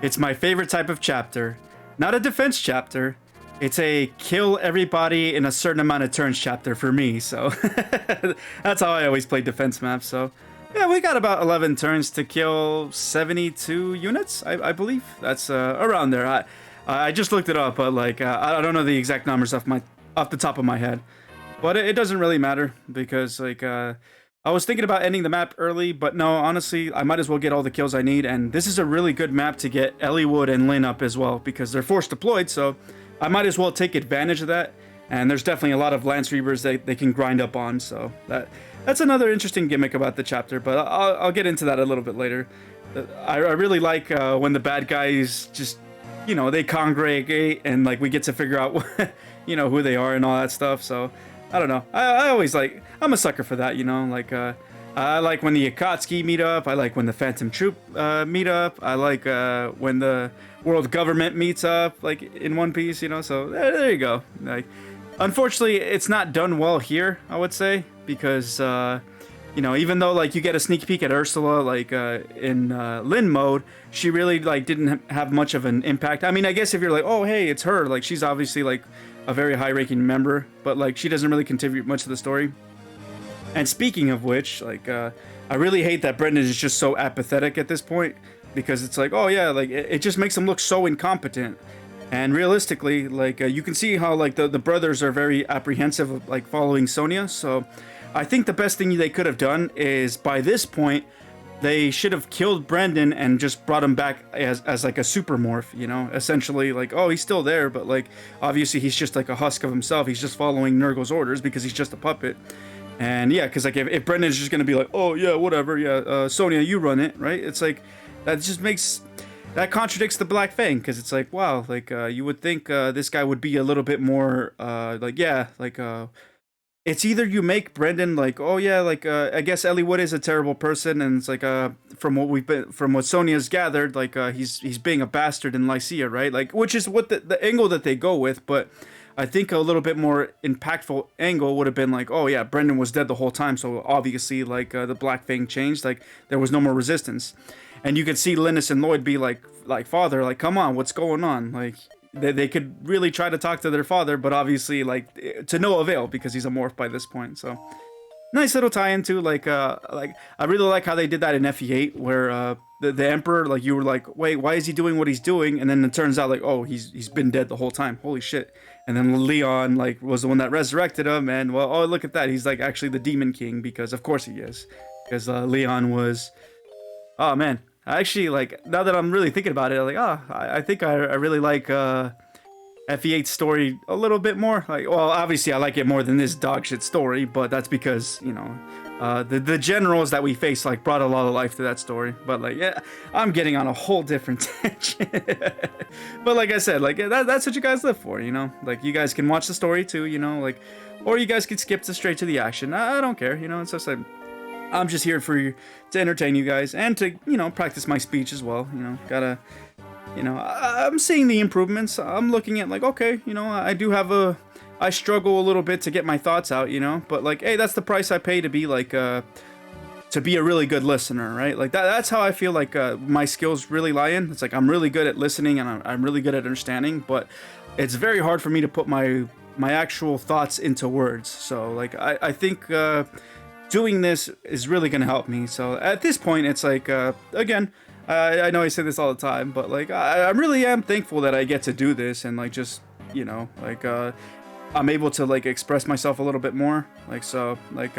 It's my favorite type of chapter. Not a defense chapter. It's a kill everybody in a certain amount of turns chapter for me, so that's how I always play defense maps. So yeah, we got about 11 turns to kill 72 units, I believe. That's around there. I just looked it up, but like I don't know the exact numbers off the top of my head. But it doesn't really matter because like I was thinking about ending the map early, but no, honestly, I might as well get all the kills I need. And this is a really good map to get Elliewood and Lynn up as well because they're force deployed, so I might as well take advantage of that. And there's definitely a lot of Lance Reavers they can grind up on, so that's another interesting gimmick about the chapter, but I'll get into that a little bit later. I really like when the bad guys just, you know, they congregate and like we get to figure out you know, who they are and all that stuff. So I don't know, I always like, I'm a sucker for that, you know, like I like when the Akatsuki meet up, I like when the Phantom Troop meet up, I like when the world government meets up, like in One Piece, you know. So there you go. Like, unfortunately, it's not done well here, I would say, because you know, even though like you get a sneak peek at Ursula, like in Lin mode, she really like didn't have much of an impact. I mean, I guess if you're like, oh hey, it's her, like she's obviously like a very high-ranking member, but like she doesn't really contribute much to the story. And speaking of which, like I really hate that Brendan is just so apathetic at this point, because it's like, oh yeah, like it just makes him look so incompetent. And realistically, like you can see how like the brothers are very apprehensive of like following Sonya. So I think the best thing they could have done is by this point they should have killed Brendan and just brought him back as like a super morph, you know, essentially like, oh, he's still there, but like obviously he's just like a husk of himself. He's just following Nurgle's orders because he's just a puppet. And yeah, because like if Brendan's just gonna be like, oh yeah, whatever, yeah, Sonya, you run it, right? It's like that just makes that contradicts the Black Fang, because it's like, wow, like you would think this guy would be a little bit more like, yeah, like it's either you make Brendan like, oh yeah, like I guess Elliewood is a terrible person, and it's like from what Sonya's gathered, like he's being a bastard in Lycia, right? Like, which is what the angle that they go with, but I think a little bit more impactful angle would have been like, oh yeah, Brendan was dead the whole time, so obviously like the Black Fang changed, like there was no more resistance. And you could see Linus and Lloyd be like father, like, come on, what's going on? Like they could really try to talk to their father, but obviously like to no avail because he's a morph by this point. So nice little tie into like I really like how they did that in FE8 where the Emperor, like you were like, wait, why is he doing what he's doing? And then it turns out like, oh, he's been dead the whole time. Holy shit. And then Leon like was the one that resurrected him, and well, oh look at that, he's like actually the Demon King, because of course he is, because Leon was, oh man, actually like now that I'm really thinking about it, like I think I really like FE8's story a little bit more. Like, well, obviously I like it more than this dog shit story, but that's because, you know, the generals that we face like brought a lot of life to that story. But like, yeah, I'm getting on a whole different tangent. But like I said, like that's what you guys live for, you know. Like you guys can watch the story too, you know, like, or you guys can skip straight to the action. I don't care, you know. It's just like I'm just here for you to entertain you guys and to, you know, practice my speech as well. You know, gotta, you know, I'm seeing the improvements. I'm looking at like, okay, you know, I struggle a little bit to get my thoughts out, you know, but like, hey, that's the price I pay to be like, to be a really good listener, right? Like that's how I feel like my skills really lie in. It's like I'm really good at listening and I'm really good at understanding, but it's very hard for me to put my actual thoughts into words. So like, I think doing this is really going to help me. So at this point, it's like, again, I know I say this all the time, but like I really am thankful that I get to do this, and like just, you know, like I'm able to like express myself a little bit more. Like, so like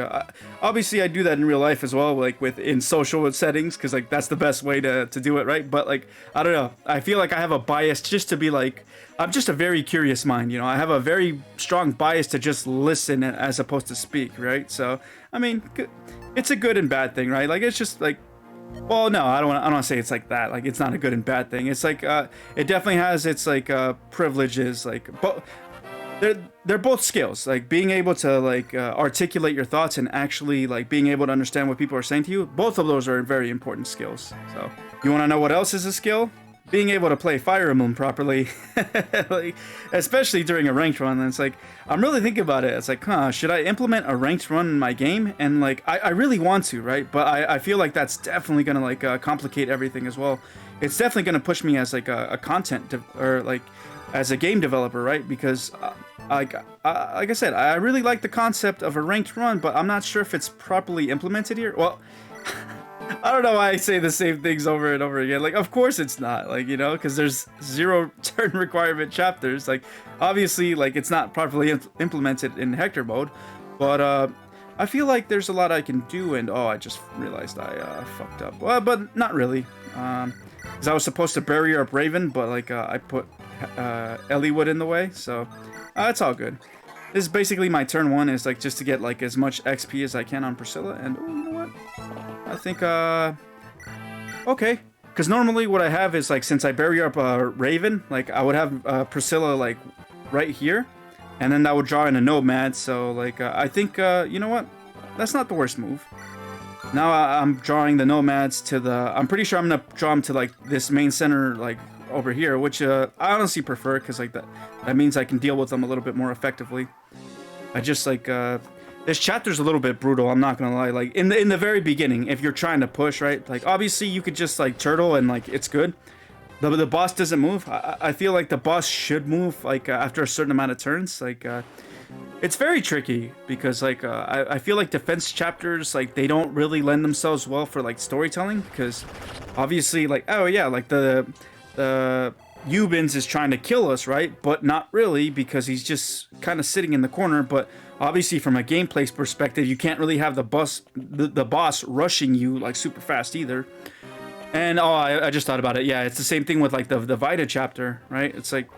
obviously I do that in real life as well, like in social settings, because like that's the best way to do it, right? But like I don't know, I feel like I have a bias just to be like, I'm just a very curious mind, you know. I have a very strong bias to just listen as opposed to speak, right? So I mean, it's a good and bad thing, right? Like it's just like, well, no, I don't want to say it's like that. Like it's not a good and bad thing. It's like it definitely has its like privileges, like, but they're both skills. Like being able to like articulate your thoughts and actually like being able to understand what people are saying to you. Both of those are very important skills. So you want to know what else is a skill? being able to play Fire Emblem properly, like, especially during a ranked run. And it's like, I'm really thinking about it. It's like, huh, should I implement a ranked run in my game? And like, I really want to, right? But I feel like that's definitely gonna like complicate everything as well. It's definitely gonna push me as like a or like as a game developer, right? Because like I said, I really like the concept of a ranked run, but I'm not sure if it's properly implemented here. Well, I don't know why I say the same things over and over again. Like, of course it's not, like, you know, because there's 0 turn requirement chapters. Like, obviously, like, it's not properly implemented in Hector mode. But I feel like there's a lot I can do, and oh, I just realized I fucked up. Well, but not really. Because I was supposed to barrier up Raven, but like I put Elliewood in the way, so it's all good. This is basically my turn 1, is like just to get like as much XP as I can on Priscilla, and oh, you know what? I think okay, because normally what I have is like, since I barrier up Raven, like I would have Priscilla like right here, and then that would draw in a Nomad. So like I think you know what? That's not the worst move. Now I'm drawing the Nomads to the. I'm pretty sure I'm gonna draw them to like this main center, like over here, which I honestly prefer, because like that means I can deal with them a little bit more effectively. I just like this chapter's a little bit brutal. I'm not gonna lie. Like in the very beginning, if you're trying to push, right? Like obviously you could just like turtle and like it's good. The boss doesn't move. I feel like the boss should move like after a certain amount of turns. Like it's very tricky, because like I feel like defense chapters, like they don't really lend themselves well for like storytelling, because obviously like, oh yeah, like the Eubins is trying to kill us, right? But not really, because he's just kind of sitting in the corner. But obviously from a gameplay perspective, you can't really have the boss rushing you like super fast either. And oh, I just thought about it. Yeah, it's the same thing with like the Vita chapter, right? It's like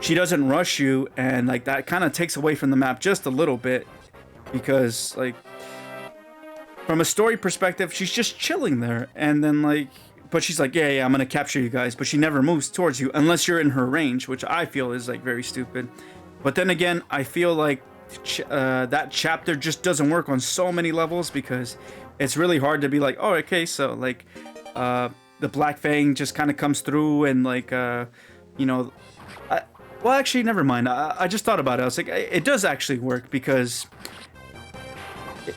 she doesn't rush you, and like that kind of takes away from the map just a little bit, because like from a story perspective, she's just chilling there, and then like, but she's like, yeah, I'm gonna capture you guys, but she never moves towards you unless you're in her range, which I feel is like very stupid. But then again, I feel like that chapter just doesn't work on so many levels, because it's really hard to be like, oh, okay, so like the Black Fang just kind of comes through, and like you know, well, actually, never mind. I just thought about it. I was like, it does actually work, because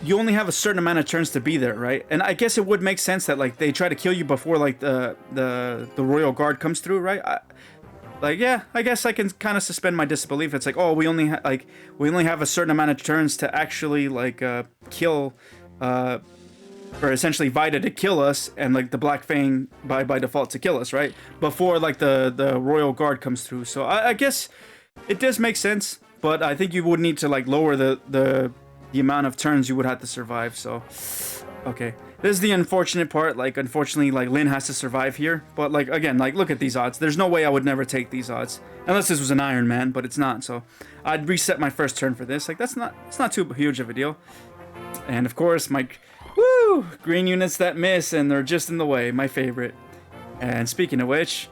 you only have a certain amount of turns to be there, right? And I guess it would make sense that like they try to kill you before like the Royal Guard comes through, right? Like, yeah, I guess I can kind of suspend my disbelief. It's like, oh, we only have a certain amount of turns to actually like kill, or essentially Vita to kill us, and like the Black Fang by default to kill us, right? Before like the Royal Guard comes through. So I guess it does make sense, but I think you would need to like lower the amount of turns you would have to survive. So okay, this is the unfortunate part. Like, unfortunately, like Lyn has to survive here, but like again, like look at these odds. There's no way I would never take these odds unless this was an Iron Man, but it's not. So I'd reset my first turn for this. Like it's not too huge of a deal. And of course, my green units that miss, and they're just in the way. My favorite. And speaking of which,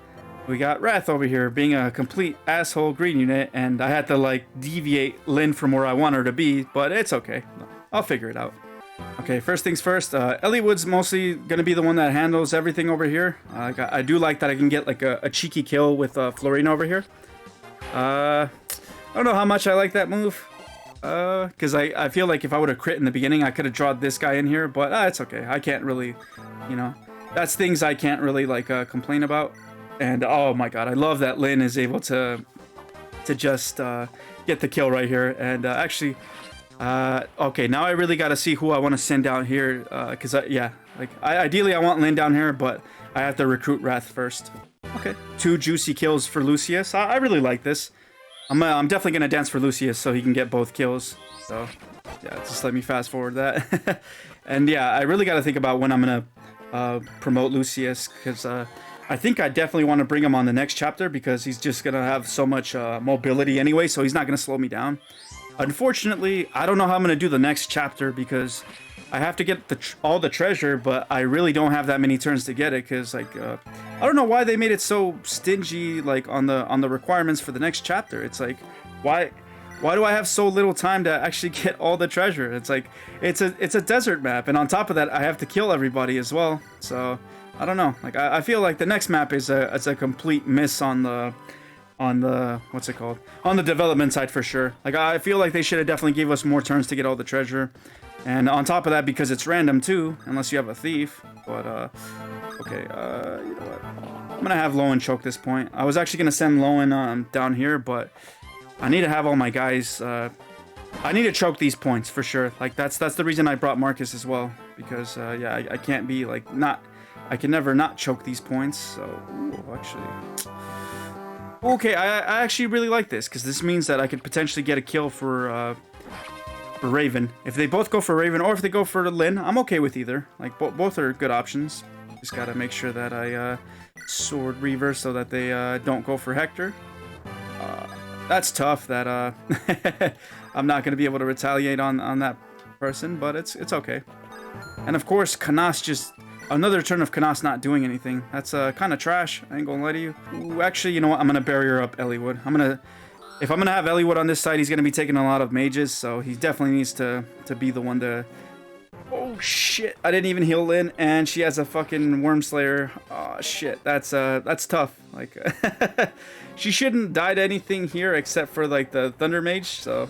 we got Wrath over here being a complete asshole green unit, and I had to like deviate Lyn from where I want her to be, but it's okay. I'll figure it out. Okay, first things first, Elliewood's mostly gonna be the one that handles everything over here. I do like that I can get like a cheeky kill with Florina over here. I don't know how much I like that move. Because I feel like if I would have crit in the beginning, I could have drawn this guy in here, but it's okay. I can't really, you know, that's things I can't really like complain about. And oh my god, I love that Lyn is able to just get the kill right here. And actually, okay, now I really got to see who I want to send down here, because yeah, like ideally I want Lyn down here, but I have to recruit Wrath first. Okay, 2 juicy kills for Lucius. I really like this. I'm definitely gonna dance for Lucius so he can get both kills. So yeah, just let me fast forward that. And yeah, I really got to think about when I'm gonna promote Lucius, because I think I definitely want to bring him on the next chapter, because he's just gonna have so much mobility anyway, so he's not gonna slow me down. Unfortunately, I don't know how I'm gonna do the next chapter, because I have to get all the treasure, but I really don't have that many turns to get it, because like I don't know why they made it so stingy like on the requirements for the next chapter. It's like, why do I have so little time to actually get all the treasure? It's like it's a desert map, and on top of that I have to kill everybody as well. So I don't know. Like I feel like the next map is a complete miss on the what's it called? On the development side for sure. Like I feel like they should have definitely gave us more turns to get all the treasure. And on top of that, because it's random too, unless you have a thief. But okay, you know what? I'm gonna have Lowen choke this point. I was actually gonna send Lowen down here, but I need to have all my guys. I need to choke these points for sure. Like that's the reason I brought Marcus as well, because yeah, I can't be like not. I can never not choke these points. So ooh, actually, okay, I actually really like this because this means that I could potentially get a kill for Raven. If they both go for Raven or if they go for Lynn, I'm okay with either. Like both are good options. Just gotta make sure that I sword Reaver so that they don't go for Hector. That's tough that I'm not gonna be able to retaliate on that person, but it's okay. And of course, Canas just another turn of Canas not doing anything. That's kind of trash. I ain't gonna lie to you. Ooh, actually, you know what? I'm gonna barrier up Eliwood. If I'm gonna have Eliwood on this side, he's gonna be taking a lot of mages, so he definitely needs to be the one to. Oh shit! I didn't even heal Lynn, and she has a fucking Worm Slayer. Oh shit! That's tough. Like, she shouldn't die to anything here except for like the Thunder Mage. So.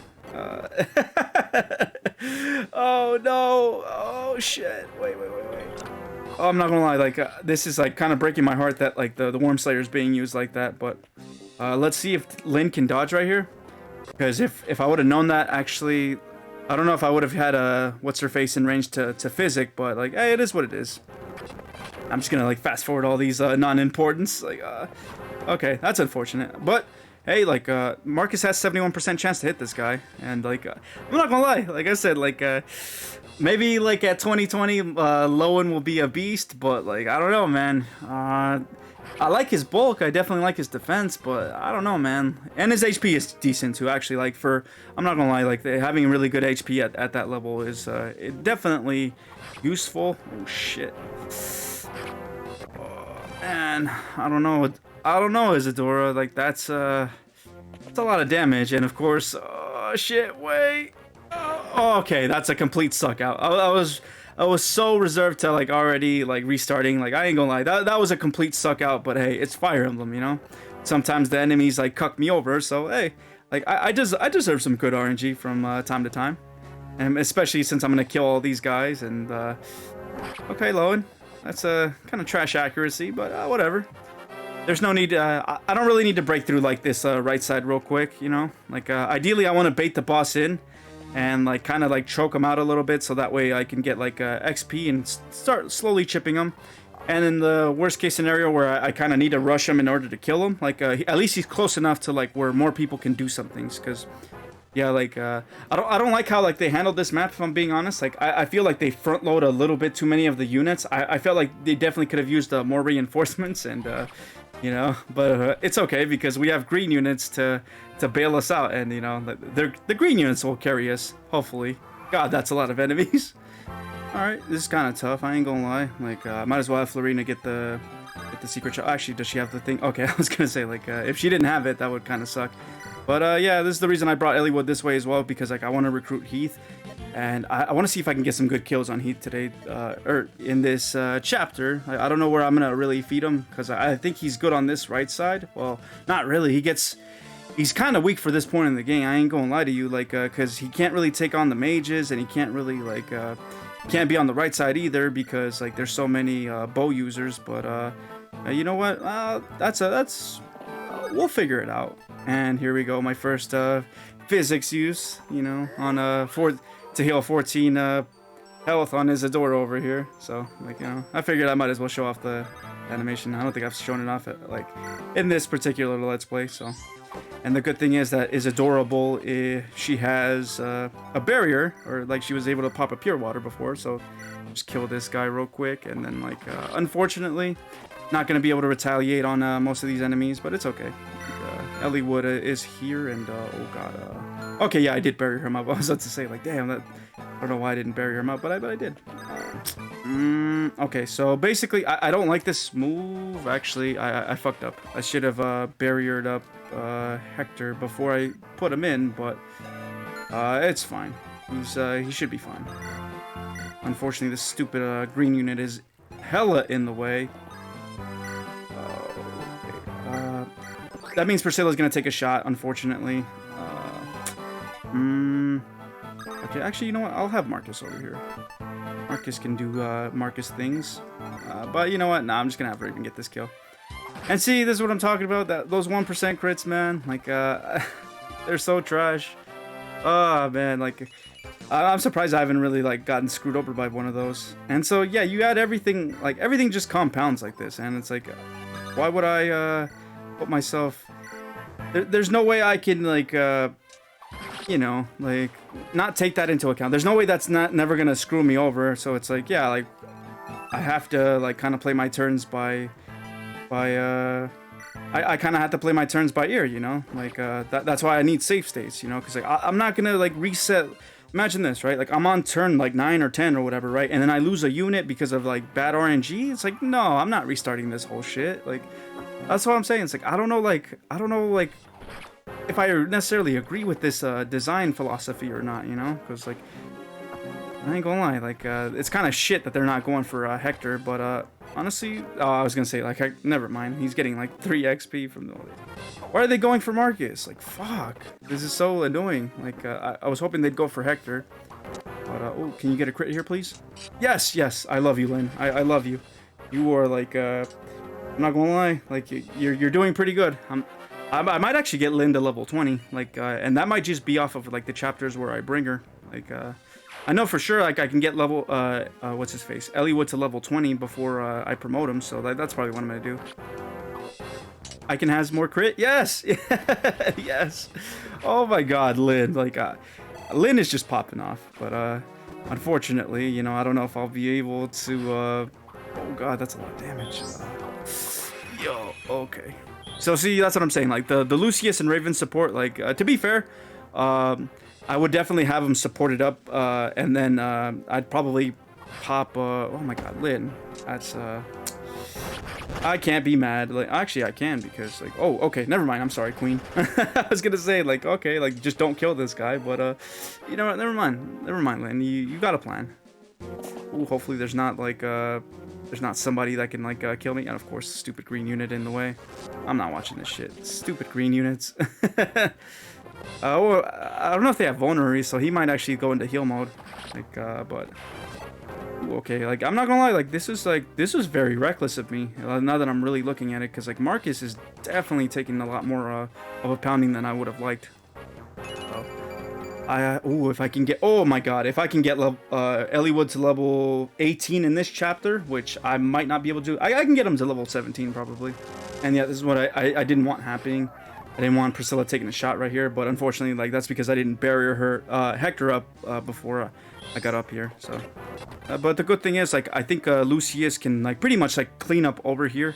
Oh no! Oh shit! Wait. Oh, I'm not gonna lie. Like, this is like kind of breaking my heart that like the Worm Slayer is being used like that, but. Let's see if Lynn can dodge right here. Because if I would have known that, actually, I don't know if I would have had a what's-her-face in range to Physic, but, like, hey, it is what it is. I'm just gonna, like, fast-forward all these non-importance. Like, okay, that's unfortunate. But, hey, like, Marcus has 71% chance to hit this guy. And, like, I'm not gonna lie. Like I said, like, maybe, like, at 2020, Lowen will be a beast, but, like, I don't know, man. I like his bulk, I definitely like his defense, but I don't know, man. And his HP is decent too, actually. Like I'm not gonna lie, like having really good HP at that level is definitely useful. Oh shit. Man, I don't know, Isadora. Like that's a lot of damage, and of course, oh shit, wait. Oh, okay, that's a complete suck out. I was so reserved to like already like restarting. Like I ain't gonna lie, that was a complete suck out. But hey, it's Fire Emblem, you know. Sometimes the enemies like cuck me over. So hey, like I deserve some good RNG from time to time, and especially since I'm gonna kill all these guys. And okay, Lowen, that's a kind of trash accuracy, but whatever. There's no need. I don't really need to break through like this right side real quick, you know. Like ideally, I want to bait the boss in. And like kind of like choke him out a little bit so that way I can get like XP and start slowly chipping him. And in the worst case scenario where I kind of need to rush him in order to kill him, like at least he's close enough to like where more people can do some things. Because yeah, like I don't like how like they handled this map, if I'm being honest. Like I feel like they front load a little bit too many of the units. I felt like they definitely could have used more reinforcements and you know, but it's okay because we have green units to bail us out, and you know the green units will carry us hopefully. God, that's a lot of enemies. All right, this is kind of tough. I ain't gonna lie. Like might as well have Florina get the secret shot. Actually, does she have the thing? Okay, I was gonna say like if she didn't have it, that would kind of suck. But yeah, this is the reason I brought Eliwood this way as well, because like I want to recruit Heath. And I want to see if I can get some good kills on Heath today, or in this chapter. I don't know where I'm gonna really feed him, because I think he's good on this right side. Well, not really. He's kind of weak for this point in the game. I ain't gonna lie to you, like, because he can't really take on the mages, and he can't really like can't be on the right side either, because like there's so many bow users. But you know what? That's we'll figure it out. And here we go, my first physics use. You know, on to heal 14 health on Isadora over here. So, like, you know, I figured I might as well show off the animation. I don't think I've shown it off like in this particular Let's Play. So, and the good thing is that Isadorable, she has a barrier, or like she was able to pop a pure water before. So, just kill this guy real quick, and then like unfortunately, not gonna be able to retaliate on most of these enemies, but it's okay. Eliwood is here, and oh god, okay, yeah, I did bury him up. I was about to say, like, damn, I don't know why I didn't bury him up, but I did. Okay, so basically, I don't like this move. Actually, I fucked up. I should have barriered up Hector before I put him in, but it's fine. He should be fine. Unfortunately, this stupid green unit is hella in the way. Okay. That means Priscilla's gonna take a shot, unfortunately. Okay, actually, you know what? I'll have Marcus over here. Marcus can do Marcus things. But you know what? Nah, I'm just gonna have Raven get this kill. And see, this is what I'm talking about. Those 1% crits, man. Like, they're so trash. Oh, man. Like, I'm surprised I haven't really, like, gotten screwed over by one of those. And so, yeah, you add everything. Like, everything just compounds like this. And it's like, why would I put myself... There's no way I can, like, you know, like, not take that into account. There's no way that's never gonna screw me over. So it's like, yeah, like, I have to, like, kind of play my turns by I kind of have to play my turns by ear, you know, like that's why I need save states, you know, because like I'm not gonna like reset. Imagine this, right? Like I'm on turn like 9 or 10 or whatever, right? And then I lose a unit because of like bad RNG. It's like, no, I'm not restarting this whole shit. Like that's what I'm saying. It's like I don't know like if I necessarily agree with this design philosophy or not, you know, because like I ain't gonna lie, like it's kind of shit that they're not going for Hector, but honestly, I was gonna say, like, never mind. He's getting, like, 3 XP from the... Why are they going for Marcus? Like, fuck. This is so annoying. Like, I was hoping they'd go for Hector. But, oh, can you get a crit here, please? Yes, yes. I love you, Lynn. I love you. You are, like, I'm not gonna lie. Like, you're doing pretty good. I might actually get Lynn to level 20. Like, and that might just be off of, like, the chapters where I bring her. Like, I know for sure, like, I can get level, what's his face? Eliwood to level 20 before, I promote him, so that's probably what I'm gonna do. I can has more crit? Yes! Yes! Oh my god, Lynn, like, Lynn is just popping off, but, unfortunately, you know, I don't know if I'll be able to, oh god, that's a lot of damage. Yo, okay. So, see, that's what I'm saying, like, the Lucius and Raven support, like, to be fair, I would definitely have him supported up, and then I'd probably pop. Oh my God, Lynn, that's. I can't be mad. Like, actually, I can because, like, oh, okay, never mind. I'm sorry, Queen. I was gonna say, like, okay, like, just don't kill this guy, but you know what? Never mind, Lynn. You got a plan. Ooh, hopefully there's not like there's not somebody that can like kill me, and of course, stupid green unit in the way. I'm not watching this shit. Stupid green units. Oh, I don't know if they have vulnerary, so he might actually go into heal mode. Like, but ooh, okay, like I'm not gonna lie, like this was very reckless of me. Now that I'm really looking at it, because like Marcus is definitely taking a lot more of a pounding than I would have liked. So, ooh, if I can get, oh my God, if I can get Eliwood to level 18 in this chapter, which I might not be able to, I can get him to level 17 probably. And yeah, this is what I didn't want happening. I didn't want Priscilla taking a shot right here, but unfortunately, like that's because I didn't barrier her Hector up before I got up here. So, but the good thing is, like I think Lucius can like pretty much like clean up over here.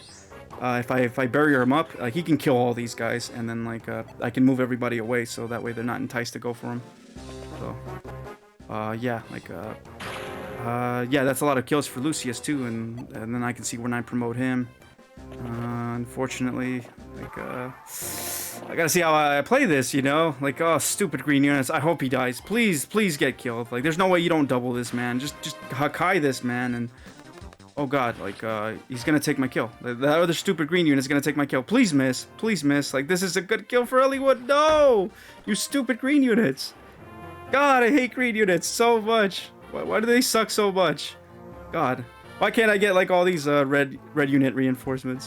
If I barrier him up, he can kill all these guys, and then like I can move everybody away, so that way they're not enticed to go for him. So, yeah, like yeah, that's a lot of kills for Lucius too, and then I can see when I promote him. Unfortunately, like I gotta see how I play this, you know? Like, oh, stupid green units. I hope he dies. Please, please get killed. Like, there's no way you don't double this, man. Just Hakai this, man, and... Oh, God, like, he's gonna take my kill. That other stupid green unit's gonna take my kill. Please miss. Please miss. Like, this is a good kill for Eliwood. No! You stupid green units. God, I hate green units so much. Why do they suck so much? God. Why can't I get, like, all these red unit reinforcements?